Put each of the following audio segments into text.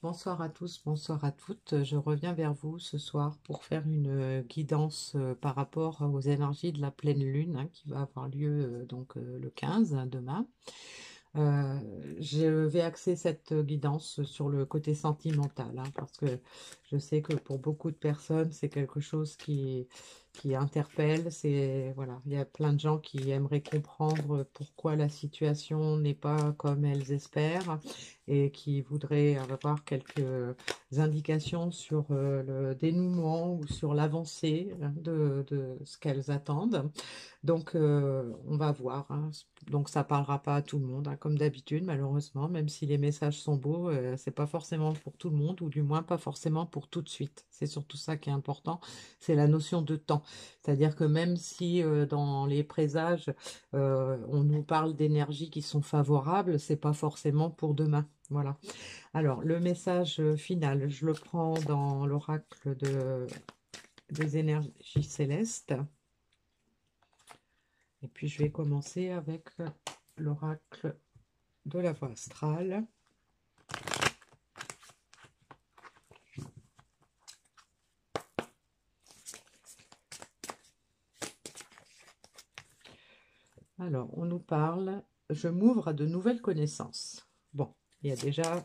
Bonsoir à tous, bonsoir à toutes. Je reviens vers vous ce soir pour faire une guidance par rapport aux énergies de la pleine lune hein, qui va avoir lieu le 15, hein, demain. Euh, je vais axer cette guidance sur le côté sentimental hein, parce que je sais que pour beaucoup de personnes, c'est quelque chose qui interpelle. C'est, voilà, il y a plein de gens qui aimeraient comprendre pourquoi la situation n'est pas comme elles espèrent et qui voudraient avoir quelques indications sur le dénouement ou sur l'avancée hein, de ce qu'elles attendent. Donc, on va voir, hein. Donc, ça parlera pas à tout le monde, hein, comme d'habitude, malheureusement, même si les messages sont beaux, c'est pas forcément pour tout le monde, ou du moins pas forcément pour tout de suite. C'est surtout ça qui est important, c'est la notion de temps. C'est-à-dire que même si dans les présages, on nous parle d'énergies qui sont favorables, c'est pas forcément pour demain. Voilà. Alors, le message final, je le prends dans l'oracle des énergies célestes. Et puis je vais commencer avec l'oracle de la voie astrale. Alors, on nous parle, je m'ouvre à de nouvelles connaissances. Bon, il y a déjà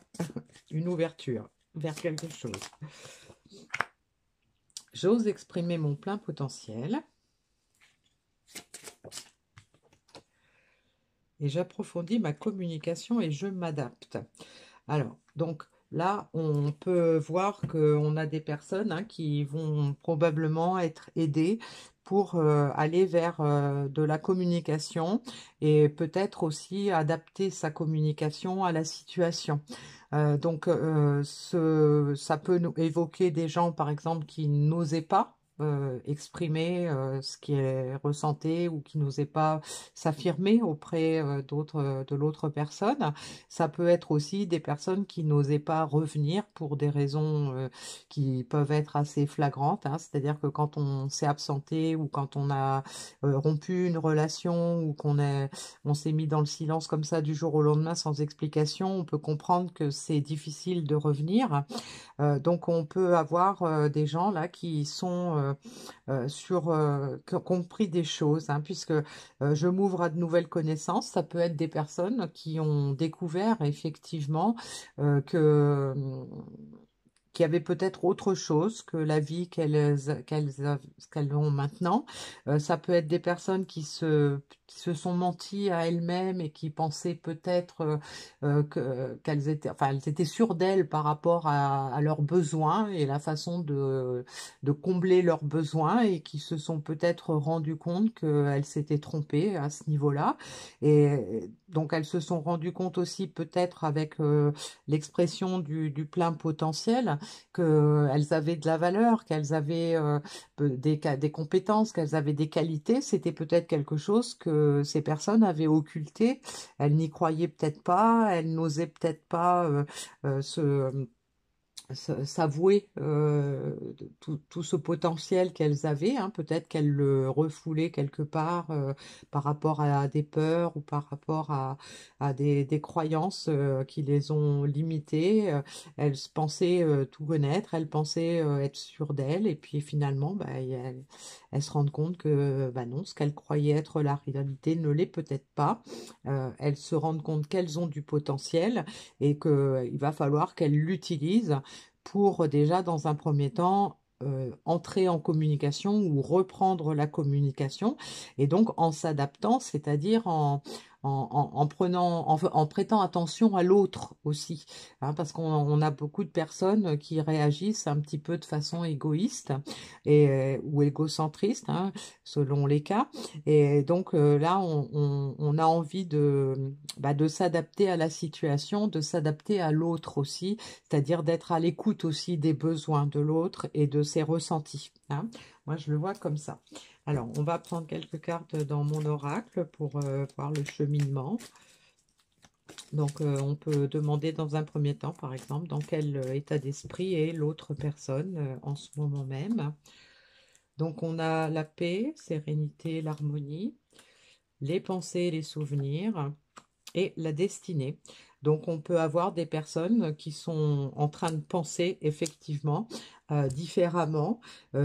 une ouverture vers quelque chose. J'ose exprimer mon plein potentiel. Et j'approfondis ma communication et je m'adapte. Alors, donc là, on peut voir qu'on a des personnes hein, qui vont probablement être aidées pour aller vers de la communication et peut-être aussi adapter sa communication à la situation. Ça peut nous évoquer des gens, par exemple, qui n'osaient pas exprimer ce qui est ressenti ou qui n'osaient pas s'affirmer auprès de l'autre personne. Ça peut être aussi des personnes qui n'osaient pas revenir pour des raisons qui peuvent être assez flagrantes, hein. C'est-à-dire que quand on s'est absenté ou quand on a rompu une relation ou on s'est mis dans le silence comme ça du jour au lendemain sans explication, on peut comprendre que c'est difficile de revenir. Donc on peut avoir des gens là qui sont qui ont compris des choses, hein, puisque je m'ouvre à de nouvelles connaissances. Ça peut être des personnes qui ont découvert effectivement que qui avaient peut-être autre chose que la vie qu'elles ont maintenant. Ça peut être des personnes qui se sont menties à elles-mêmes et qui pensaient peut-être elles étaient sûres d'elles par rapport à leurs besoins et la façon de combler leurs besoins et qui se sont peut-être rendues compte qu'elles s'étaient trompées à ce niveau-là. Et donc elles se sont rendues compte aussi peut-être avec l'expression du plein potentiel qu'elles avaient de la valeur, qu'elles avaient des compétences, qu'elles avaient des qualités. C'était peut-être quelque chose que ces personnes avaient occulté. Elles n'y croyaient peut-être pas, elles n'osaient peut-être pas s'avouer tout ce potentiel qu'elles avaient, hein. Peut-être qu'elles le refoulaient quelque part par rapport à des peurs ou par rapport à des croyances qui les ont limitées. Elles pensaient tout connaître, elles pensaient être sûres d'elles et puis finalement bah, elles se rendent compte que bah non, ce qu'elles croyaient être la réalité ne l'est peut-être pas. Elles se rendent compte qu'elles ont du potentiel et qu'il va falloir qu'elles l'utilisent pour déjà, dans un premier temps, entrer en communication ou reprendre la communication, et donc en s'adaptant, c'est-à-dire en prêtant attention à l'autre aussi, hein, parce qu'on a beaucoup de personnes qui réagissent un petit peu de façon égoïste ou égocentriste, hein, selon les cas, et donc là, on a envie de s'adapter à la situation, de s'adapter à l'autre aussi, c'est-à-dire d'être à l'écoute aussi des besoins de l'autre et de ses ressentis, hein. Moi, je le vois comme ça. Alors, on va prendre quelques cartes dans mon oracle pour voir le cheminement. Donc, on peut demander dans un premier temps, par exemple, dans quel état d'esprit est l'autre personne en ce moment même. Donc, on a la paix, sérénité, l'harmonie, les pensées et les souvenirs et la destinée. Donc on peut avoir des personnes qui sont en train de penser effectivement différemment,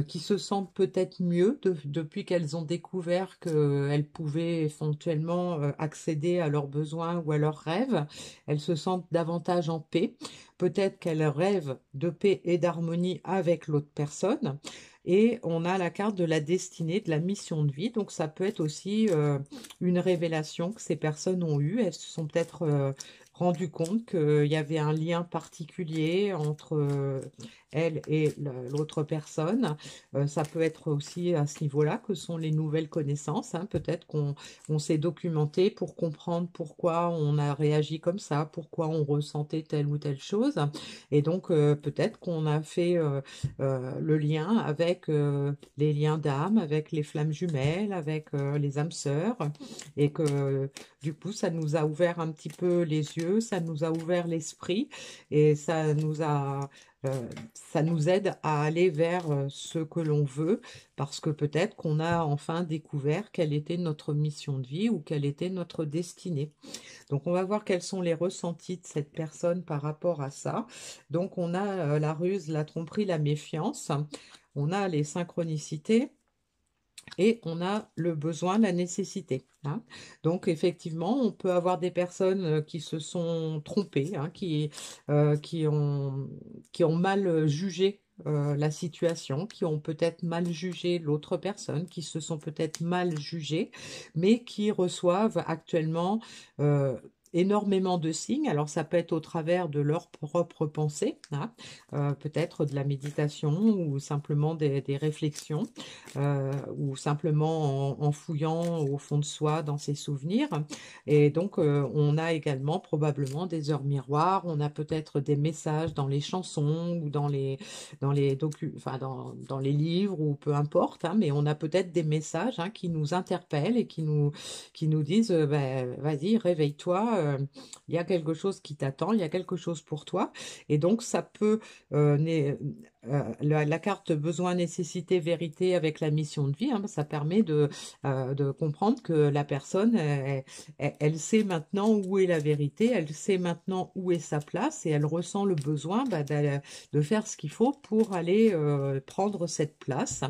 qui se sentent peut-être mieux depuis qu'elles ont découvert qu'elles pouvaient éventuellement accéder à leurs besoins ou à leurs rêves. Elles se sentent davantage en paix. Peut-être qu'elles rêvent de paix et d'harmonie avec l'autre personne. Et on a la carte de la destinée, de la mission de vie. Donc ça peut être aussi une révélation que ces personnes ont eue. Elles se sont peut-être rendues compte qu'il y avait un lien particulier entre elle et l'autre personne. Ça peut être aussi à ce niveau-là que sont les nouvelles connaissances, hein. Peut-être qu'on s'est documenté pour comprendre pourquoi on a réagi comme ça, pourquoi on ressentait telle ou telle chose. Et donc, peut-être qu'on a fait le lien avec les liens d'âme, avec les flammes jumelles, avec les âmes sœurs, et que du coup, ça nous a ouvert un petit peu les yeux, ça nous a ouvert l'esprit, et ça nous aide à aller vers ce que l'on veut, parce que peut-être qu'on a enfin découvert quelle était notre mission de vie ou quelle était notre destinée. Donc, on va voir quels sont les ressentis de cette personne par rapport à ça. Donc, on a la ruse, la tromperie, la méfiance. On a les synchronicités et on a le besoin, la nécessité, hein. Donc, effectivement, on peut avoir des personnes qui se sont trompées, hein, qui ont mal jugé la situation, qui ont peut-être mal jugé l'autre personne, qui se sont peut-être mal jugées, mais qui reçoivent actuellement énormément de signes. Alors, ça peut être au travers de leurs propres pensées, hein, peut-être de la méditation ou simplement des réflexions ou simplement en fouillant au fond de soi dans ses souvenirs. Et donc, on a également probablement des heures miroirs, on a peut-être des messages dans les chansons ou enfin, dans les livres ou peu importe, hein, mais on a peut-être des messages hein, qui nous interpellent et qui nous disent ben, vas-y, réveille-toi, il y a quelque chose qui t'attend, il y a quelque chose pour toi. Et donc, ça peut la carte besoin, nécessité, vérité avec la mission de vie, hein, ça permet de comprendre que la personne, elle sait maintenant où est la vérité, elle sait maintenant où est sa place et elle ressent le besoin bah, de faire ce qu'il faut pour aller prendre cette place.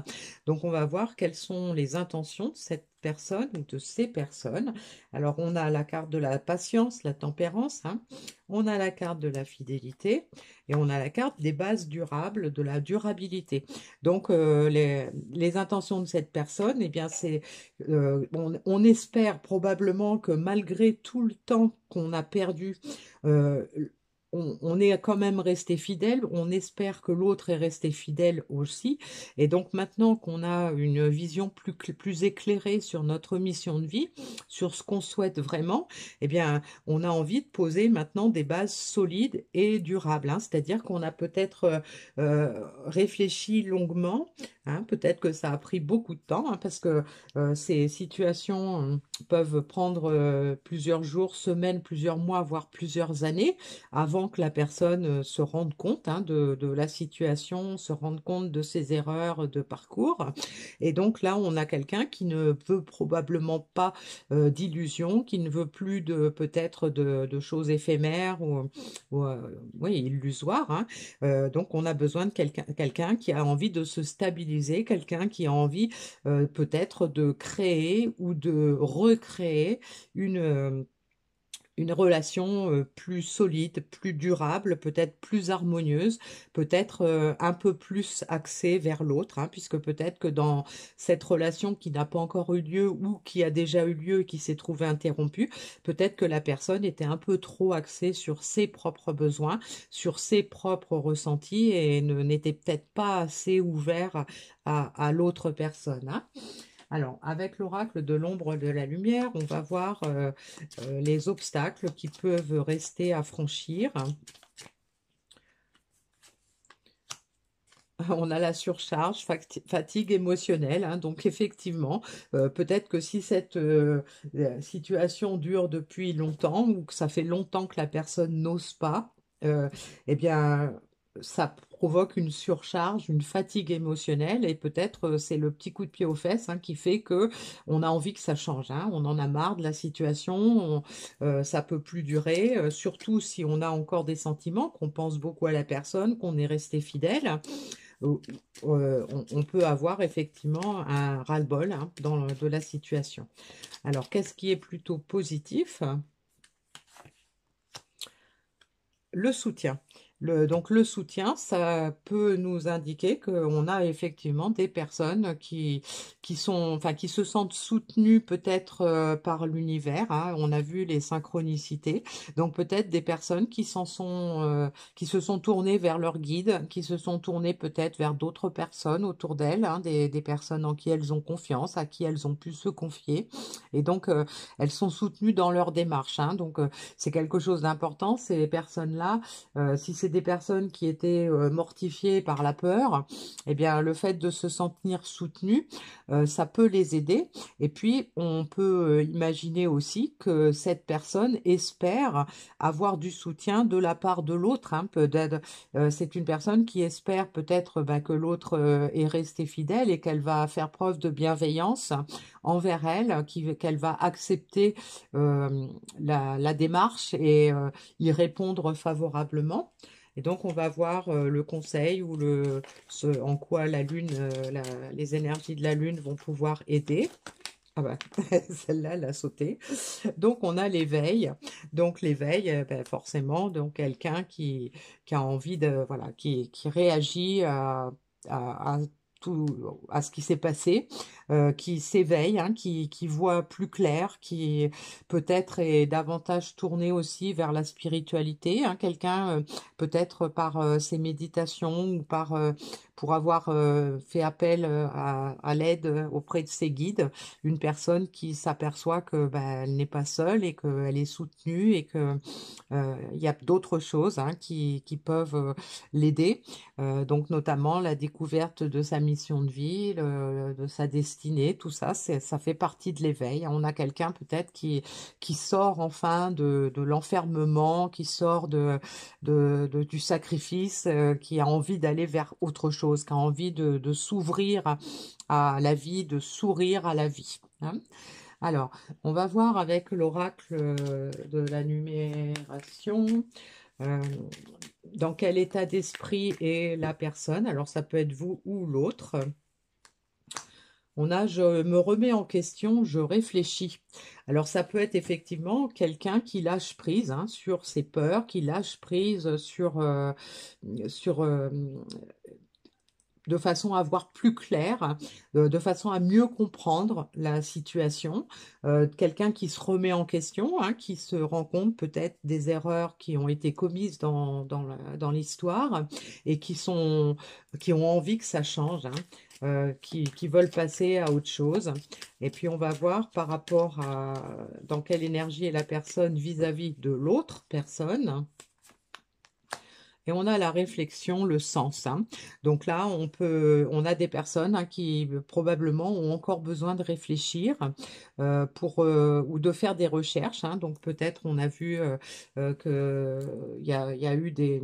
Donc on va voir quelles sont les intentions de cette personne ou de ces personnes. Alors on a la carte de la patience, la tempérance, hein. On a la carte de la fidélité et on a la carte des bases durables, de la durabilité. Donc, les intentions de cette personne, eh bien, on espère probablement que malgré tout le temps qu'on a perdu, euh, on est quand même resté fidèle. On espère que l'autre est resté fidèle aussi. Et donc, maintenant qu'on a une vision plus éclairée sur notre mission de vie, sur ce qu'on souhaite vraiment, eh bien, on a envie de poser maintenant des bases solides et durables, hein. C'est-à-dire qu'on a peut-être réfléchi longuement, hein. Peut-être que ça a pris beaucoup de temps, hein, parce que ces situations peuvent prendre plusieurs jours, semaines, plusieurs mois, voire plusieurs années avant que la personne se rende compte hein, de la situation, se rende compte de ses erreurs de parcours. Et donc là, on a quelqu'un qui ne veut probablement pas d'illusions, qui ne veut plus de peut-être de choses éphémères ou oui, illusoires, hein. Donc on a besoin de quelqu'un qui a envie de se stabiliser, quelqu'un qui a envie peut-être de créer ou de recréer une relation plus solide, plus durable, peut-être plus harmonieuse, peut-être un peu plus axée vers l'autre, hein, puisque peut-être que dans cette relation qui n'a pas encore eu lieu ou qui a déjà eu lieu et qui s'est trouvée interrompue, peut-être que la personne était un peu trop axée sur ses propres besoins, sur ses propres ressentis et n'était peut-être pas assez ouvert à l'autre personne, hein. Alors, avec l'oracle de l'ombre de la lumière, on va voir les obstacles qui peuvent rester à franchir. On a la surcharge, fatigue émotionnelle, hein, donc effectivement, peut-être que si cette situation dure depuis longtemps ou que ça fait longtemps que la personne n'ose pas, eh bien, ça provoque une surcharge, une fatigue émotionnelle, et peut-être c'est le petit coup de pied aux fesses hein, qui fait que on a envie que ça change. Hein. On en a marre de la situation, ça peut plus durer, surtout si on a encore des sentiments, qu'on pense beaucoup à la personne, qu'on est resté fidèle. euh, on peut avoir effectivement un ras-le-bol hein, de la situation. Alors, qu'est-ce qui est plutôt positif? Le soutien. Donc le soutien, ça peut nous indiquer qu'on a effectivement des personnes qui se sentent soutenues peut-être par l'univers. Hein. On a vu les synchronicités. Donc peut-être des personnes qui se sont tournées vers leur guide, qui se sont tournées peut-être vers d'autres personnes autour d'elles, hein, des personnes en qui elles ont confiance, à qui elles ont pu se confier. Et donc elles sont soutenues dans leur démarche. Hein. Donc c'est quelque chose d'important. Ces personnes-là, si c'est des personnes qui étaient mortifiées par la peur, eh bien, le fait de se sentir soutenues, ça peut les aider. Et puis, on peut imaginer aussi que cette personne espère avoir du soutien de la part de l'autre. Hein. C'est une personne qui espère peut-être bah, que l'autre est resté fidèle et qu'elle va faire preuve de bienveillance envers elle, qu'elle va accepter la démarche et y répondre favorablement. Et donc, on va voir le conseil ou en quoi la Lune, les énergies de la Lune vont pouvoir aider. Ah bah, celle-là, elle a sauté. Donc, on a l'éveil. Donc, l'éveil, ben, forcément, donc quelqu'un qui a envie de, voilà, qui réagit à tout, à ce qui s'est passé, qui s'éveille, hein, qui voit plus clair, qui peut-être est davantage tourné aussi vers la spiritualité. Hein, quelqu'un, peut-être par ses méditations ou pour avoir fait appel à l'aide auprès de ses guides, une personne qui s'aperçoit que ben, elle n'est pas seule et qu'elle est soutenue et que il y a d'autres choses hein, qui peuvent l'aider. Donc notamment la découverte de sa mission de vie, de sa destinée, tout ça, ça fait partie de l'éveil. On a quelqu'un peut-être qui sort enfin de l'enfermement, qui sort du sacrifice, qui a envie d'aller vers autre chose, qui a envie de s'ouvrir à la vie, de sourire à la vie. Hein. Alors, on va voir avec l'oracle de la numération euh, dans quel état d'esprit est la personne. Alors, ça peut être vous ou l'autre. On a, je me remets en question, je réfléchis. Alors, ça peut être effectivement quelqu'un qui lâche prise hein, sur ses peurs, qui lâche prise sur de façon à voir plus clair, de façon à mieux comprendre la situation. Quelqu'un qui se remet en question, hein, qui se rend compte peut-être des erreurs qui ont été commises dans l'histoire et qui ont envie que ça change, hein, qui veulent passer à autre chose. Et puis on va voir par rapport à dans quelle énergie est la personne vis-à-vis de l'autre personne. Et on a la réflexion, le sens. Hein. Donc là, on a des personnes hein, qui probablement ont encore besoin de réfléchir ou de faire des recherches. Hein. Donc peut-être on a vu il y a eu des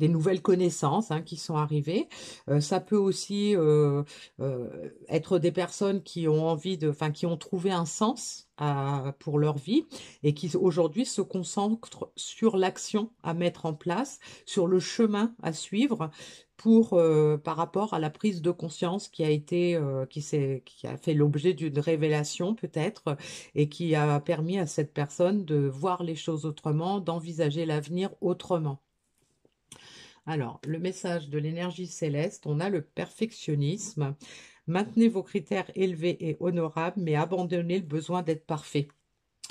nouvelles connaissances hein, qui sont arrivées. Ça peut aussi être des personnes qui ont enfin, qui ont trouvé un sens pour leur vie et qui aujourd'hui se concentrent sur l'action à mettre en place, sur le chemin à suivre par rapport à la prise de conscience qui a fait l'objet d'une révélation peut-être et qui a permis à cette personne de voir les choses autrement, d'envisager l'avenir autrement. Alors, le message de l'énergie céleste, on a le perfectionnisme. Maintenez vos critères élevés et honorables, mais abandonnez le besoin d'être parfait.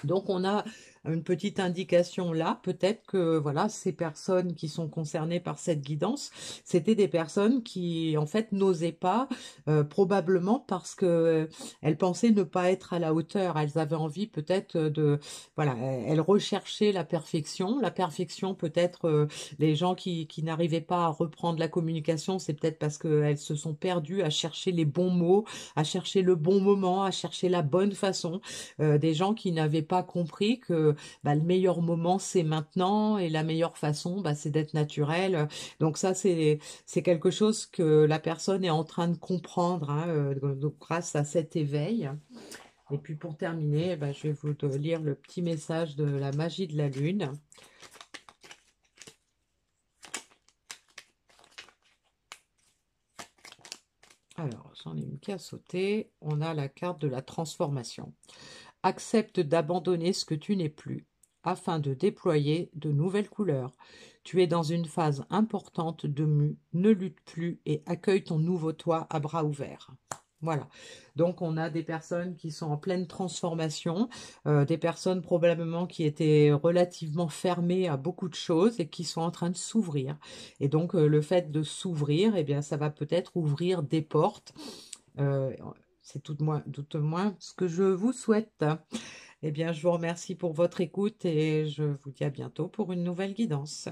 Donc, on a une petite indication là. Peut-être que voilà, ces personnes qui sont concernées par cette guidance, c'était des personnes qui, en fait, n'osaient pas, probablement parce que elles pensaient ne pas être à la hauteur. Elles avaient envie peut-être voilà, elles recherchaient la perfection. La perfection, peut-être, les gens qui n'arrivaient pas à reprendre la communication, c'est peut-être parce qu'elles se sont perdues à chercher les bons mots, à chercher le bon moment, à chercher la bonne façon. Des gens qui n'avaient pas compris que bah, le meilleur moment, c'est maintenant, et la meilleure façon, bah, c'est d'être naturel. Donc ça, c'est quelque chose que la personne est en train de comprendre, hein, donc grâce à cet éveil. Et puis pour terminer, bah, je vais vous lire le petit message de la magie de la Lune. Alors, j'en ai une qui a sauté. On a la carte de la transformation. Accepte d'abandonner ce que tu n'es plus, afin de déployer de nouvelles couleurs. Tu es dans une phase importante de mue, ne lutte plus et accueille ton nouveau toi à bras ouverts. Voilà, donc on a des personnes qui sont en pleine transformation, des personnes probablement qui étaient relativement fermées à beaucoup de choses et qui sont en train de s'ouvrir. Et donc le fait de s'ouvrir, eh bien ça va peut-être ouvrir des portes. Euh, c'est tout moins ce que je vous souhaite. Eh bien, je vous remercie pour votre écoute et je vous dis à bientôt pour une nouvelle guidance.